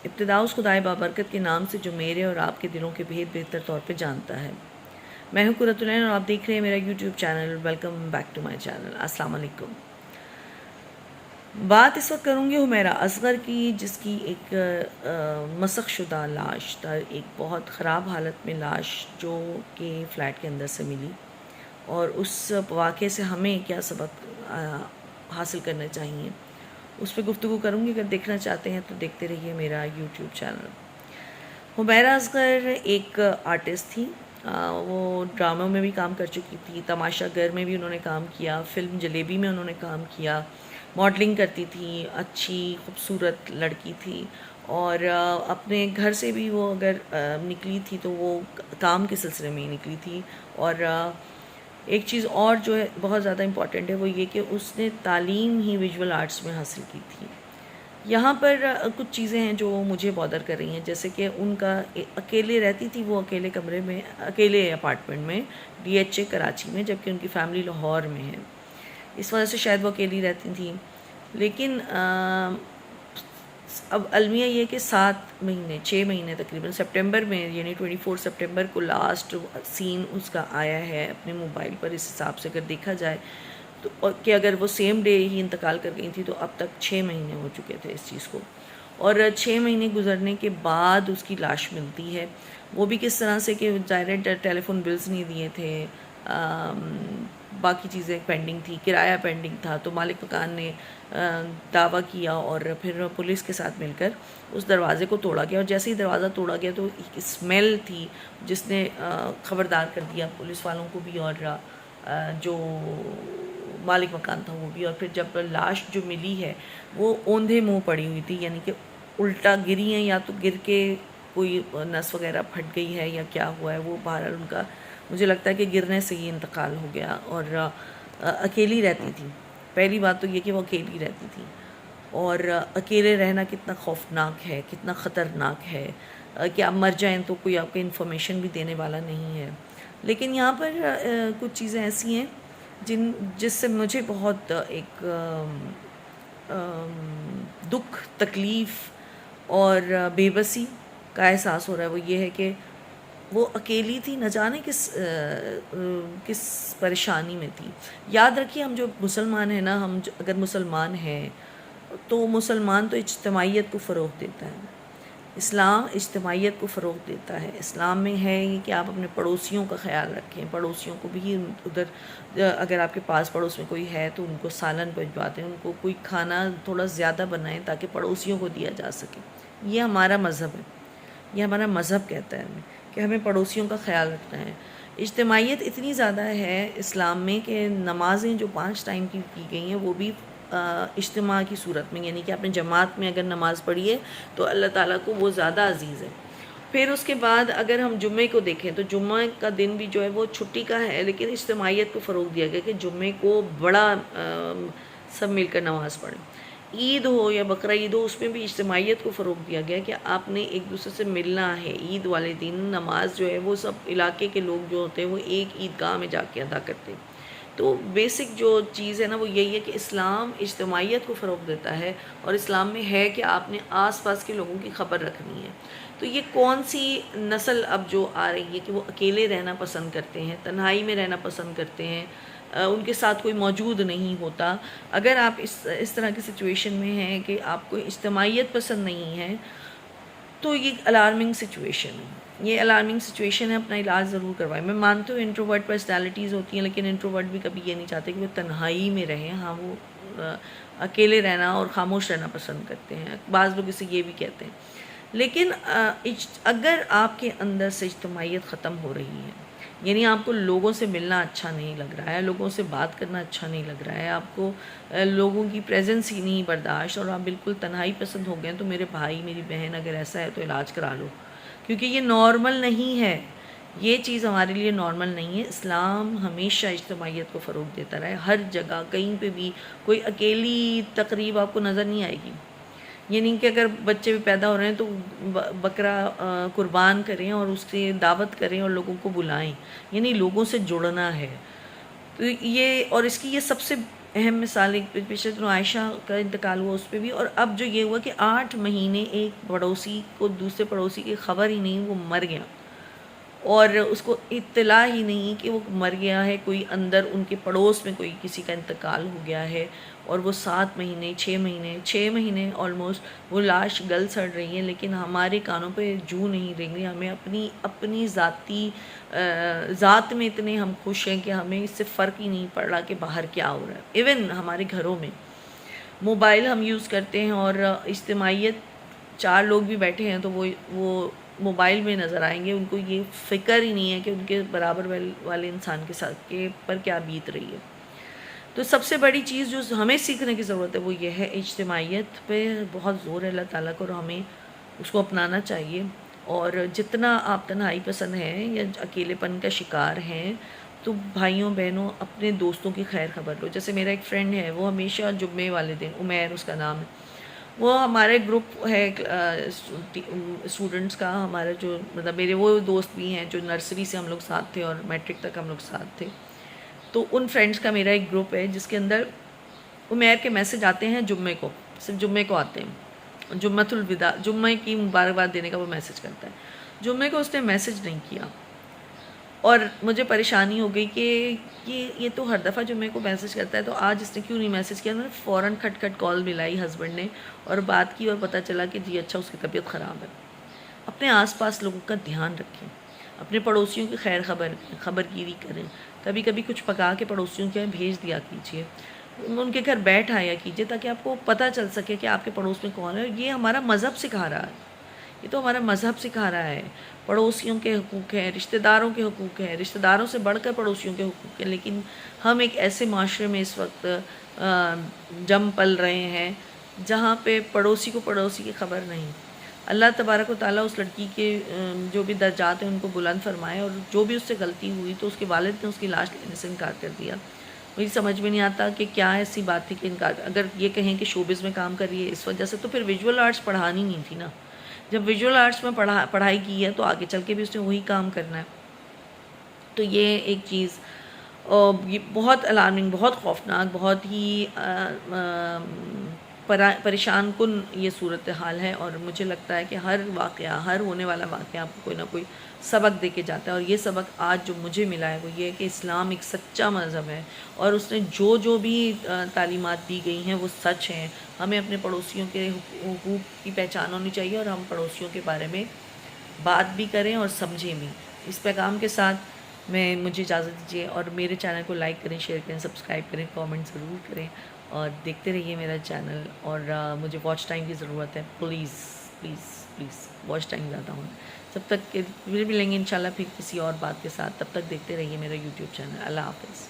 ابتدا اس خدائے بابرکت کے نام سے جو میرے اور آپ کے دلوں کے بھید بہتر طور پہ جانتا ہے۔ میں ہوں قرۃ العین اور آپ دیکھ رہے ہیں میرا YouTube channel. Welcome back to my channel. السلام علیکم۔ بات اس وقت کروں گی حمیرہ اصغر کی، جس کی ایک مسخ شدہ لاش تھا، ایک بہت خراب حالت میں لاش جو کہ فلیٹ کے اندر سے ملی، اور اس واقعے سے ہمیں کیا سبق حاصل کرنا چاہیے اس پہ گفتگو کروں گی۔ اگر دیکھنا چاہتے ہیں تو دیکھتے رہیے میرا یوٹیوب چینل۔ حمیرہ اصغر ایک آرٹسٹ تھی، وہ ڈراموں میں بھی کام کر چکی تھی، تماشا گر میں بھی انہوں نے کام کیا، فلم جلیبی میں انہوں نے کام کیا، ماڈلنگ کرتی تھی، اچھی خوبصورت لڑکی تھی، اور اپنے گھر سے بھی وہ اگر نکلی تھی تو وہ کام کے سلسلے میں ہی نکلی تھی۔ اور ایک چیز اور جو ہے بہت زیادہ امپورٹنٹ ہے وہ یہ کہ اس نے تعلیم ہی ویژول آرٹس میں حاصل کی تھی۔ یہاں پر کچھ چیزیں ہیں جو مجھے بادر کر رہی ہیں، جیسے کہ ان کا اکیلے رہتی تھی، وہ اکیلے کمرے میں، اکیلے اپارٹمنٹ میں، ڈی ایچ اے کراچی میں، جبکہ ان کی فیملی لاہور میں ہے، اس وجہ سے شاید وہ اکیلی رہتی تھیں۔ لیکن اب المیہ یہ کہ 6 مہینے تقریباً سپٹمبر میں، یعنی 24 سپٹمبر کو لاسٹ سین اس کا آیا ہے اپنے موبائل پر، اس حساب سے اگر دیکھا جائے تو کہ اگر وہ سیم ڈے ہی انتقال کر گئی تھی تو اب تک 6 مہینے ہو چکے تھے اس چیز کو، اور 6 مہینے گزرنے کے بعد اس کی لاش ملتی ہے۔ وہ بھی کس طرح سے کہ ظاہر ٹیلی فون بلز نہیں دیے تھے، باقی چیزیں پینڈنگ تھی، کرایہ پینڈنگ تھا، تو مالک مکان نے دعویٰ کیا اور پھر پولیس کے ساتھ مل کر اس دروازے کو توڑا گیا، اور جیسے ہی دروازہ توڑا گیا تو ایک اسمیل تھی جس نے خبردار کر دیا پولیس والوں کو بھی اور جو مالک مکان تھا وہ بھی۔ اور پھر جب لاش جو ملی ہے وہ اوندھے منہ پڑی ہوئی تھی، یعنی کہ الٹا گری ہیں، یا تو گر کے کوئی نس وغیرہ پھٹ گئی ہے یا کیا ہوا ہے، وہ بہرحال ان کا مجھے لگتا ہے کہ گرنے سے ہی انتقال ہو گیا۔ اور اکیلی رہتی تھی، پہلی بات تو یہ کہ وہ اکیلی رہتی تھی، اور اکیلے رہنا کتنا خوفناک ہے، کتنا خطرناک ہے کہ آپ مر جائیں تو کوئی آپ کو انفارمیشن بھی دینے والا نہیں ہے۔ لیکن یہاں پر کچھ چیزیں ایسی ہیں جس سے مجھے بہت ایک دکھ، تکلیف اور بے بسی کا احساس ہو رہا ہے۔ وہ یہ ہے کہ وہ اکیلی تھی، نہ جانے کس پریشانی میں تھی۔ یاد رکھیے ہم جو مسلمان ہیں نا، ہم اگر مسلمان ہیں تو مسلمان تو اجتماعیت کو فروغ دیتا ہے، اسلام اجتماعیت کو فروغ دیتا ہے۔ اسلام میں ہے یہ کہ آپ اپنے پڑوسیوں کا خیال رکھیں، پڑوسیوں کو بھی ادھر اگر آپ کے پاس پڑوس میں کوئی ہے تو ان کو سالن بھجوا دیں، ان کو کوئی کھانا تھوڑا زیادہ بنائیں تاکہ پڑوسیوں کو دیا جا سکے۔ یہ ہمارا مذہب ہے، یہ ہمارا مذہب کہتا ہے ہمیں کہ ہمیں پڑوسیوں کا خیال رکھنا ہے۔ اجتماعیت اتنی زیادہ ہے اسلام میں کہ نمازیں جو 5 ٹائم کی گئی ہیں وہ بھی اجتماع کی صورت میں، یعنی کہ آپ نے جماعت میں اگر نماز پڑھی ہے تو اللہ تعالیٰ کو وہ زیادہ عزیز ہے۔ پھر اس کے بعد اگر ہم جمعے کو دیکھیں تو جمعہ کا دن بھی جو ہے وہ چھٹی کا ہے، لیکن اجتماعیت کو فروغ دیا گیا کہ جمعے کو بڑا سب مل کر نماز پڑھیں۔ عید ہو یا بقرہ عید ہو، اس میں بھی اجتماعیت کو فروغ دیا گیا کہ آپ نے ایک دوسرے سے ملنا ہے۔ عید والے دن نماز جو ہے وہ سب علاقے کے لوگ جو ہوتے ہیں وہ ایک عیدگاہ میں جا کے ادا کرتے ہیں۔ تو بیسک جو چیز ہے نا وہ یہی ہے کہ اسلام اجتماعیت کو فروغ دیتا ہے، اور اسلام میں ہے کہ آپ نے آس پاس کے لوگوں کی خبر رکھنی ہے۔ تو یہ کون سی نسل اب جو آ رہی ہے کہ وہ اکیلے رہنا پسند کرتے ہیں، تنہائی میں رہنا پسند کرتے ہیں، ان کے ساتھ کوئی موجود نہیں ہوتا۔ اگر آپ اس طرح کی سچویشن میں ہیں کہ آپ کو اجتماعیت پسند نہیں ہے تو یہ الارمنگ سچویشن ہے، یہ الارمنگ سچویشن ہے، اپنا علاج ضرور کروائیں۔ میں مانتی ہوں انٹروورٹ پرسنالٹیز ہوتی ہیں، لیکن انٹروورٹ بھی کبھی یہ نہیں چاہتے کہ وہ تنہائی میں رہیں، ہاں وہ اکیلے رہنا اور خاموش رہنا پسند کرتے ہیں، بعض لوگ اسے یہ بھی کہتے ہیں۔ لیکن اگر آپ کے اندر سے اجتماعیت ختم ہو رہی ہے، یعنی آپ کو لوگوں سے ملنا اچھا نہیں لگ رہا ہے، لوگوں سے بات کرنا اچھا نہیں لگ رہا ہے، آپ کو لوگوں کی پریزنس ہی نہیں برداشت، اور آپ بالکل تنہائی پسند ہو گئے ہیں، تو میرے بھائی میری بہن اگر ایسا ہے تو علاج کرا لو، کیونکہ یہ نارمل نہیں ہے، یہ چیز ہمارے لیے نارمل نہیں ہے۔ اسلام ہمیشہ اجتماعیت کو فروغ دیتا رہا ہے، ہر جگہ کہیں پہ بھی کوئی اکیلی تقریب آپ کو نظر نہیں آئے گی۔ یعنی کہ اگر بچے بھی پیدا ہو رہے ہیں تو بکرا قربان کریں اور اس کی دعوت کریں اور لوگوں کو بلائیں، یعنی لوگوں سے جڑنا ہے۔ تو یہ اور اس کی یہ سب سے اہم مثال ایک پچھلے دنوں عائشہ کا انتقال ہوا اس پہ بھی، اور اب جو یہ ہوا کہ 8 مہینے ایک پڑوسی کو دوسرے پڑوسی کی خبر ہی نہیں، وہ مر گیا اور اس کو اطلاع ہی نہیں کہ وہ مر گیا ہے، کوئی اندر ان کے پڑوس میں کوئی کسی کا انتقال ہو گیا ہے، اور وہ 7 مہینے 6 مہینے آلموسٹ وہ لاش گل سڑ رہی ہے، لیکن ہمارے کانوں پہ جو نہیں رنگ رہی. ہمیں اپنی ذاتی ذات میں اتنے ہم خوش ہیں کہ ہمیں اس سے فرق ہی نہیں پڑ رہا کہ باہر کیا ہو رہا ہے. ایون ہمارے گھروں میں موبائل ہم یوز کرتے ہیں، اور اجتماعیت 4 لوگ بھی بیٹھے ہیں تو وہ موبائل میں نظر آئیں گے، ان کو یہ فکر ہی نہیں ہے کہ ان کے برابر والے انسان کے ساتھ کے پر کیا بیت رہی ہے. تو سب سے بڑی چیز جو ہمیں سیکھنے کی ضرورت ہے وہ یہ ہے، اجتماعیت پہ بہت زور ہے اللہ تعالیٰ کو، اور ہمیں اس کو اپنانا چاہیے. اور جتنا آپ تنہائی پسند ہیں یا اکیلے پن کا شکار ہیں، تو بھائیوں بہنوں اپنے دوستوں کی خیر خبر لو. جیسے میرا ایک فرینڈ ہے، وہ ہمیشہ جمعے والے دن، عمیر اس کا نام ہے، وہ ہمارے گروپ ہے اسٹوڈنٹس کا، ہمارا جو مطلب میرے وہ دوست بھی ہیں جو نرسری سے ہم لوگ ساتھ تھے اور میٹرک تک ہم لوگ ساتھ تھے. تو ان فرینڈس کا میرا ایک گروپ ہے جس کے اندر عمیر کے میسج آتے ہیں جمعے کو، صرف جمعے کو آتے ہیں، جمعۃ الوداع، جمعے کی مبارکباد دینے کا وہ میسج کرتا ہے. جمعے کو اس نے میسج نہیں کیا، اور مجھے پریشانی ہو گئی کہ یہ تو ہر دفعہ جمعے کو میسج کرتا ہے، تو آج اس نے کیوں نہیں میسج کیا. میں نے فوراً کھٹ کال ملائی ہسبینڈ نے اور بات کی، اور پتہ چلا کہ جی اچھا اس کی طبیعت خراب ہے. اپنے آس پاس لوگوں کا دھیان رکھیں، اپنے پڑوسیوں کی خبر گیری کریں. کبھی کبھی کچھ پکا کے پڑوسیوں کے بھیج دیا کیجیے، ان کے گھر بیٹھ آیا کیجیے، تاکہ آپ کو پتہ چل سکے کہ آپ کے پڑوس میں کون ہے. یہ ہمارا مذہب سکھا رہا ہے، یہ تو ہمارا مذہب سکھا رہا ہے. پڑوسیوں کے حقوق ہیں، رشتہ داروں کے حقوق ہیں، رشتہ داروں سے بڑھ کر پڑوسیوں کے حقوق ہیں. لیکن ہم ایک ایسے معاشرے میں اس وقت جم پل رہے ہیں جہاں پہ پڑوسی کو پڑوسی کی خبر نہیں. اللہ تبارک و تعالیٰ اس لڑکی کے جو بھی درجات ہیں ان کو بلند فرمائے، اور جو بھی اس سے غلطی ہوئی تو اس کے والد نے اس کی لاش لینے سے انکار کر دیا. مجھے سمجھ میں نہیں آتا کہ کیا ایسی بات تھی کہ انکار. اگر یہ کہیں کہ شوبز میں کام کر رہی ہے اس وجہ سے، تو پھر ویژول آرٹس پڑھانی نہیں تھی نا. جب ویژول آرٹس میں پڑھائی کی ہے تو آگے چل کے بھی اس نے وہی کام کرنا ہے. تو یہ ایک چیز یہ بہت الارمنگ، بہت خوفناک، بہت ہی پریشان کن یہ صورتحال ہے. اور مجھے لگتا ہے کہ ہر واقعہ، ہر ہونے والا واقعہ آپ کو کوئی نہ کوئی سبق دے کے جاتا ہے. اور یہ سبق آج جو مجھے ملا ہے وہ یہ ہے کہ اسلام ایک سچا مذہب ہے، اور اس نے جو بھی تعلیمات دی گئی ہیں وہ سچ ہیں. ہمیں اپنے پڑوسیوں کے حقوق کی پہچان ہونی چاہیے، اور ہم پڑوسیوں کے بارے میں بات بھی کریں اور سمجھیں بھی. اس پیغام کے ساتھ مجھے اجازت دیجیے، اور میرے چینل کو لائک کریں، شیئر کریں، سبسکرائب کریں، کامنٹ ضرور کریں، اور دیکھتے رہیے میرا چینل. اور مجھے واچ ٹائم کی ضرورت ہے، please please please watch time زیادہ ہوں. جب تک کہ پھر ملیں گے انشاءاللہ پھر کسی اور بات کے ساتھ، تب تک دیکھتے رہیے میرا یوٹیوب چینل. اللہ حافظ.